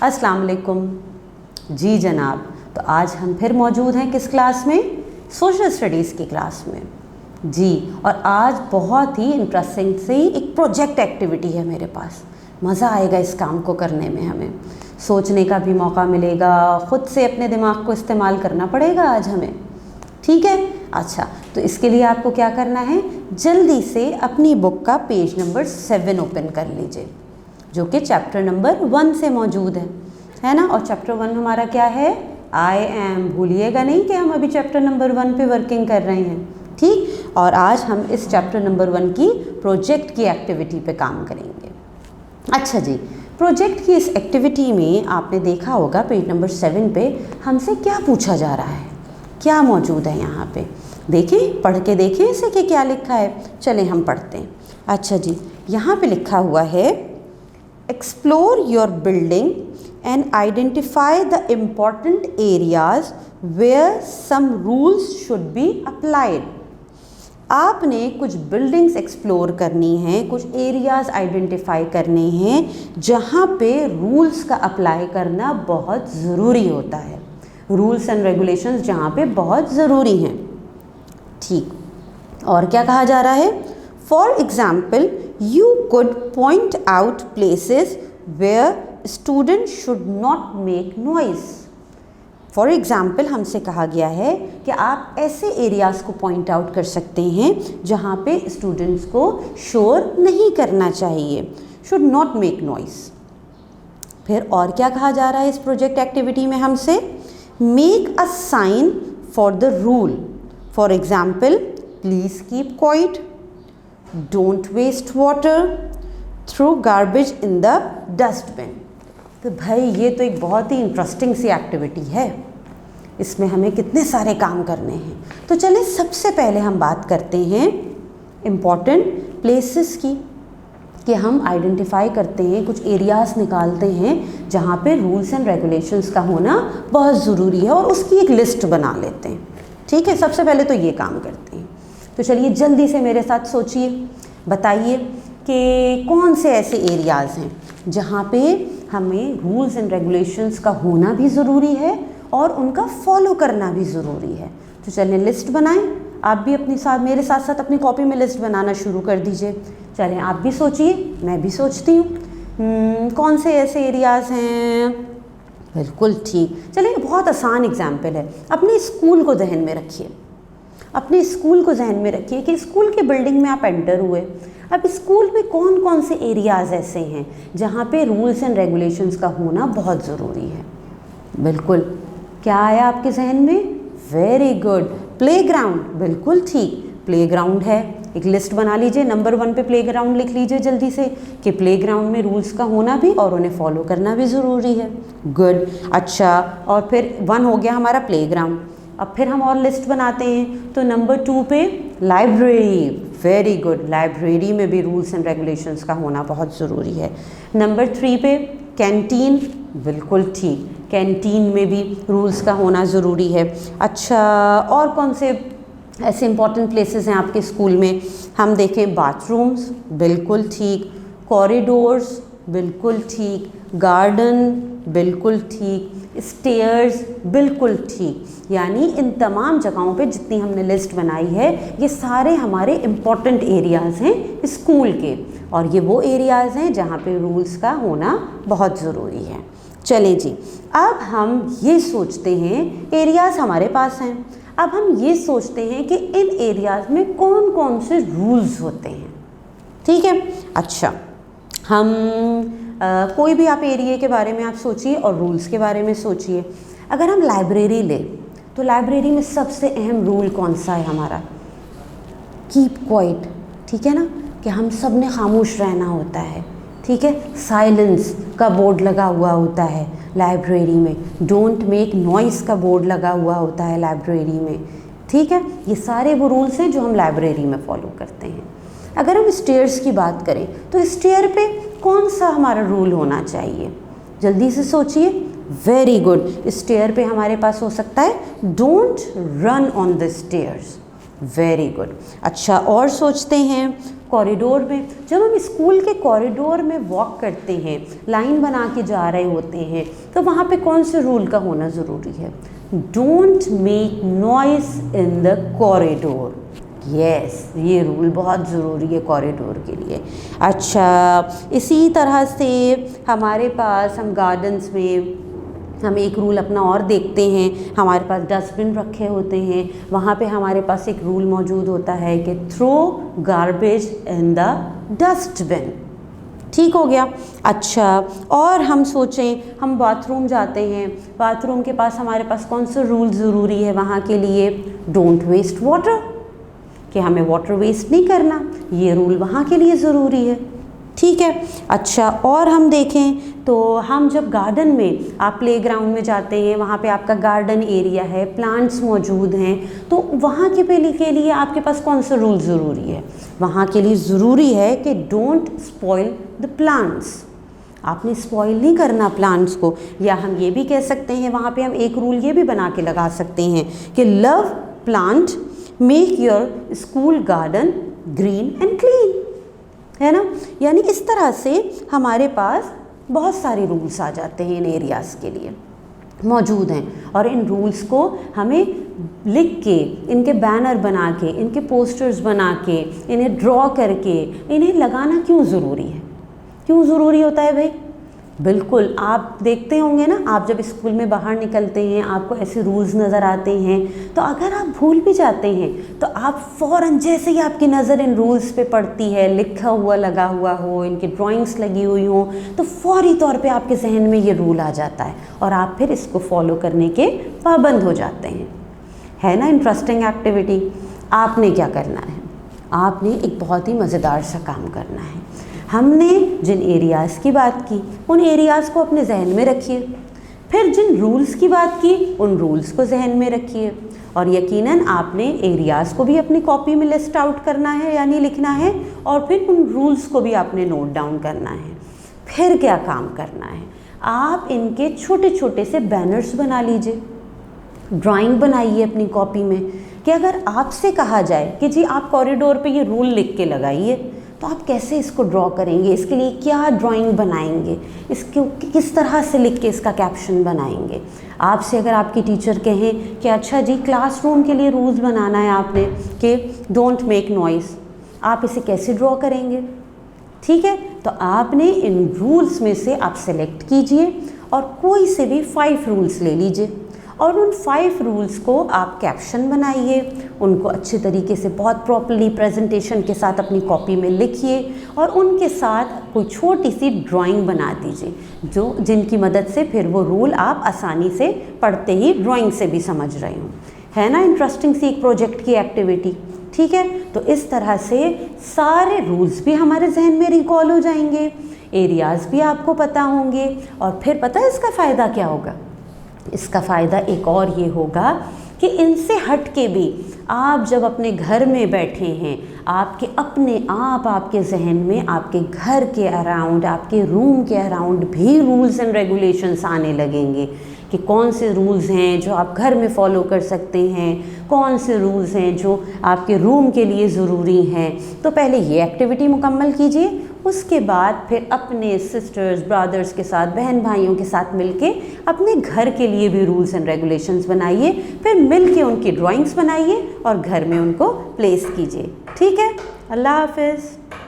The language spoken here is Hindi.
अस्सलाम वालेकुम। जी जनाब, तो आज हम फिर मौजूद हैं किस क्लास में? सोशल स्टडीज़ की क्लास में जी। और आज बहुत ही इंटरेस्टिंग सी एक प्रोजेक्ट एक्टिविटी है मेरे पास। मज़ा आएगा इस काम को करने में, हमें सोचने का भी मौका मिलेगा, ख़ुद से अपने दिमाग को इस्तेमाल करना पड़ेगा आज हमें। ठीक है, अच्छा, तो इसके लिए आपको क्या करना है, जल्दी से अपनी बुक का पेज नंबर 7 ओपन कर लीजिए, जो कि चैप्टर नंबर 1 से मौजूद है ना। और चैप्टर 1 हमारा क्या है? I am. भूलिएगा नहीं कि हम अभी चैप्टर नंबर 1 पे वर्किंग कर रहे हैं, ठीक। और आज हम इस चैप्टर नंबर 1 की प्रोजेक्ट की एक्टिविटी पे काम करेंगे। अच्छा जी, प्रोजेक्ट की इस एक्टिविटी में आपने देखा होगा पेज नंबर 7 पे हमसे क्या पूछा जा रहा है, क्या मौजूद है यहाँ पे। देखें, पढ़ के देखें इसे कि क्या लिखा है। चलें हम पढ़ते हैं। अच्छा जी, यहाँ पे लिखा हुआ है, explore your building and identify the important areas where some rules should be applied। आपने कुछ बिल्डिंग्स एक्सप्लोर करनी हैं, कुछ एरियाज़ आइडेंटिफाई करने हैं जहाँ पे रूल्स का अप्लाई करना बहुत ज़रूरी होता है, रूल्स एंड रेगुलेशंस जहाँ पे बहुत ज़रूरी हैं, ठीक। और क्या कहा जा रहा है? For example, you could point out places where students should not make noise। For example, हमसे कहा गया है कि आप ऐसे एरियाज़ को पॉइंट आउट कर सकते हैं जहाँ पे स्टूडेंट्स को शोर नहीं करना चाहिए, should not make noise। फिर और क्या कहा जा रहा है इस प्रोजेक्ट एक्टिविटी में हमसे? Make a sign for the rule। For example, please keep quiet, don't waste water, throw garbage in the dustbin। तो भाई ये तो एक बहुत ही इंटरेस्टिंग सी एक्टिविटी है, इसमें हमें कितने सारे काम करने हैं। तो चलिए सबसे पहले हम बात करते हैं इम्पॉर्टेंट प्लेसेस की, कि हम आइडेंटिफाई करते हैं, कुछ एरियाज़ निकालते हैं जहाँ पे रूल्स एंड रेगुलेशंस का होना बहुत ज़रूरी है और उसकी एक लिस्ट बना लेते हैं, ठीक है। सबसे पहले तो ये काम करते हैं। तो चलिए जल्दी से मेरे साथ सोचिए, बताइए कि कौन से ऐसे एरियाज़ हैं जहाँ पे हमें रूल्स एंड रेगुलेशंस का होना भी ज़रूरी है और उनका फॉलो करना भी ज़रूरी है। तो चलिए लिस्ट बनाएं। आप भी अपने साथ, मेरे साथ साथ अपनी कॉपी में लिस्ट बनाना शुरू कर दीजिए। चलें आप भी सोचिए, मैं भी सोचती हूँ कौन से ऐसे एरियाज़ हैं। बिल्कुल ठीक। चलिए बहुत आसान एग्जाम्पल है, अपने स्कूल को ध्यान में रखिए, अपने स्कूल को जहन में रखिए कि स्कूल के बिल्डिंग में आप एंटर हुए। अब स्कूल में कौन कौन से एरियाज़ ऐसे हैं जहाँ पे रूल्स एंड रेगुलेशंस का होना बहुत ज़रूरी है? बिल्कुल, क्या आया आपके जहन में? Very good, playground. बिल्कुल ठीक, प्लेग्राउंड है। एक लिस्ट बना लीजिए, नंबर 1 पे प्लेग्राउंड लिख लीजिए जल्दी से, कि प्लेग्राउंड में रूल्स का होना भी और उन्हें फॉलो करना भी ज़रूरी है। गुड, अच्छा, और फिर 1 हो गया हमारा प्लेग्राउंड। अब फिर हम और लिस्ट बनाते हैं, तो नंबर 2 पे लाइब्रेरी। वेरी गुड, लाइब्रेरी में भी रूल्स एंड रेगुलेशंस का होना बहुत ज़रूरी है। नंबर 3 पे कैंटीन। बिल्कुल ठीक, कैंटीन में भी रूल्स का होना ज़रूरी है। अच्छा, और कौन से ऐसे इंपॉर्टेंट प्लेसेस हैं आपके स्कूल में? हम देखें, बाथरूम्स। बिल्कुल ठीक, कॉरिडोर्स। बिल्कुल ठीक, गार्डन। बिल्कुल ठीक, स्टेयर्स। बिल्कुल ठीक। यानी इन तमाम जगहों पे जितनी हमने लिस्ट बनाई है, ये सारे हमारे इम्पॉर्टेंट एरियाज़ हैं स्कूल के, और ये वो एरियाज़ हैं जहाँ पे रूल्स का होना बहुत ज़रूरी है। चलें जी, अब हम ये सोचते हैं, एरियाज़ हमारे पास हैं, अब हम ये सोचते हैं कि इन एरियाज़ में कौन कौन से रूल्स होते हैं, ठीक है। अच्छा, हम कोई भी आप एरिया के बारे में आप सोचिए और रूल्स के बारे में सोचिए। अगर हम लाइब्रेरी लें, तो लाइब्रेरी में सबसे अहम रूल कौन सा है हमारा? कीप क्वाइट, ठीक है ना, कि हम सब ने खामोश रहना होता है, ठीक है। साइलेंस का बोर्ड लगा हुआ होता है लाइब्रेरी में। डोंट मेक नॉइस का बोर्ड लगा हुआ होता है लाइब्रेरी में, ठीक है। ये सारे वो रूल्स हैं जो हम लाइब्रेरी में फॉलो करते हैं। अगर हम स्टेयर्स की बात करें, तो स्टेयर पे कौन सा हमारा रूल होना चाहिए? जल्दी से सोचिए। वेरी गुड, स्टेयर पे हमारे पास हो सकता है don't run on the stairs. Very good. अच्छा, और सोचते हैं कॉरिडोर में, जब हम स्कूल के कॉरिडोर में वॉक करते हैं, लाइन बना के जा रहे होते हैं, तो वहाँ पे कौन से रूल का होना ज़रूरी है? Don't make noise in the corridor. Yes, ये रूल बहुत ज़रूरी है कॉरिडोर के लिए। अच्छा, इसी तरह से हमारे पास हम गार्डन्स में हम एक रूल अपना और देखते हैं। हमारे पास डस्टबिन रखे होते हैं, वहाँ पे हमारे पास एक रूल मौजूद होता है कि throw garbage in the dustbin. ठीक हो गया। अच्छा, और हम सोचें, हम बाथरूम जाते हैं, बाथरूम के पास हमारे पास कौन सा रूल ज़रूरी है वहाँ के लिए? डोंट वेस्ट वाटर, कि हमें वाटर वेस्ट नहीं करना, ये रूल वहाँ के लिए ज़रूरी है। ठीक है। अच्छा, और हम देखें तो हम जब गार्डन में, आप प्लेग्राउंड में जाते हैं, वहाँ पे आपका गार्डन एरिया है, प्लांट्स मौजूद हैं, तो वहाँ के लिए आपके पास कौन सा रूल ज़रूरी है? वहाँ के लिए ज़रूरी है कि डोंट स्पॉइल द प्लांट्स, आपने स्पॉइल नहीं करना प्लांट्स को। या हम ये भी कह सकते हैं, वहाँ पे हम एक रूल ये भी बना के लगा सकते हैं कि love plant, make your school garden green and clean, है ना। यानी इस तरह से हमारे पास बहुत सारे रूल्स आ जाते हैं इन एरियाज़ के लिए मौजूद हैं, और इन रूल्स को हमें लिख के, इनके बैनर बना के, इनके पोस्टर्स बना के, इन्हें ड्रॉ करके, इन्हें लगाना क्यों ज़रूरी है? क्यों ज़रूरी होता है भाई? बिल्कुल, आप देखते होंगे ना, आप जब स्कूल में बाहर निकलते हैं, आपको ऐसे रूल्स नज़र आते हैं, तो अगर आप भूल भी जाते हैं तो आप फ़ौरन, जैसे ही आपकी नज़र इन रूल्स पे पड़ती है, लिखा हुआ लगा हुआ हो, इनकी ड्राइंग्स लगी हुई हो, तो फौरी तौर पे आपके जहन में ये रूल आ जाता है और आप फिर इसको फॉलो करने के पाबंद हो जाते हैं। है ना इंटरेस्टिंग एक्टिविटी। आपने क्या करना है? आपने एक बहुत ही मज़ेदार सा काम करना है। हमने जिन एरियाज़ की बात की, उन एरियाज़ को अपने जहन में रखिए, फिर जिन रूल्स की बात की, उन रूल्स को जहन में रखिए, और यकीनन आपने एरियाज़ को भी अपनी कॉपी में लिस्ट आउट करना है, यानी लिखना है, और फिर उन रूल्स को भी आपने नोट डाउन करना है। फिर क्या काम करना है? आप इनके छोटे छोटे से बैनर्स बना लीजिए, ड्राइंग बनाइए अपनी कॉपी में, कि अगर आपसे कहा जाए कि जी आप कॉरिडोर पे ये रूल लिख के लगाइए, तो आप कैसे इसको ड्रॉ करेंगे? इसके लिए क्या ड्राइंग बनाएंगे? इसको किस तरह से लिख के इसका कैप्शन बनाएंगे? आपसे अगर आपकी टीचर कहें कि अच्छा जी क्लासरूम के लिए रूल्स बनाना है आपने कि डोंट मेक नॉइस, आप इसे कैसे ड्रॉ करेंगे? ठीक है, तो आपने इन रूल्स में से आप सेलेक्ट कीजिए और कोई से भी 5 रूल्स ले लीजिए, और उन 5 रूल्स को आप कैप्शन बनाइए, उनको अच्छे तरीके से बहुत प्रॉपर्ली प्रेजेंटेशन के साथ अपनी कॉपी में लिखिए, और उनके साथ कोई छोटी सी ड्राइंग बना दीजिए जिनकी मदद से फिर वो रूल आप आसानी से पढ़ते ही ड्राइंग से भी समझ रहे हों। है ना इंटरेस्टिंग सी एक प्रोजेक्ट की एक्टिविटी। ठीक है, तो इस तरह से सारे रूल्स भी हमारे जहन में रिकॉल हो जाएंगे, एरियाज़ भी आपको पता होंगे, और फिर पता है इसका फ़ायदा क्या होगा? इसका फ़ायदा एक और ये होगा कि इनसे हट के भी आप जब अपने घर में बैठे हैं, आपके अपने आप आपके जहन में आपके घर के अराउंड, आपके रूम के अराउंड भी रूल्स एंड रेगुलेशंस आने लगेंगे कि कौन से रूल्स हैं जो आप घर में फॉलो कर सकते हैं, कौन से रूल्स हैं जो आपके रूम के लिए ज़रूरी हैं। तो पहले ये एक्टिविटी मुकम्मल कीजिए, उसके बाद फिर अपने सिस्टर्स ब्रदर्स के साथ, बहन भाइयों के साथ मिलके अपने घर के लिए भी रूल्स एंड रेगुलेशंस बनाइए, फिर मिलके उनकी ड्राइंग्स बनाइए और घर में उनको प्लेस कीजिए। ठीक है, अल्लाह हाफ़िज़।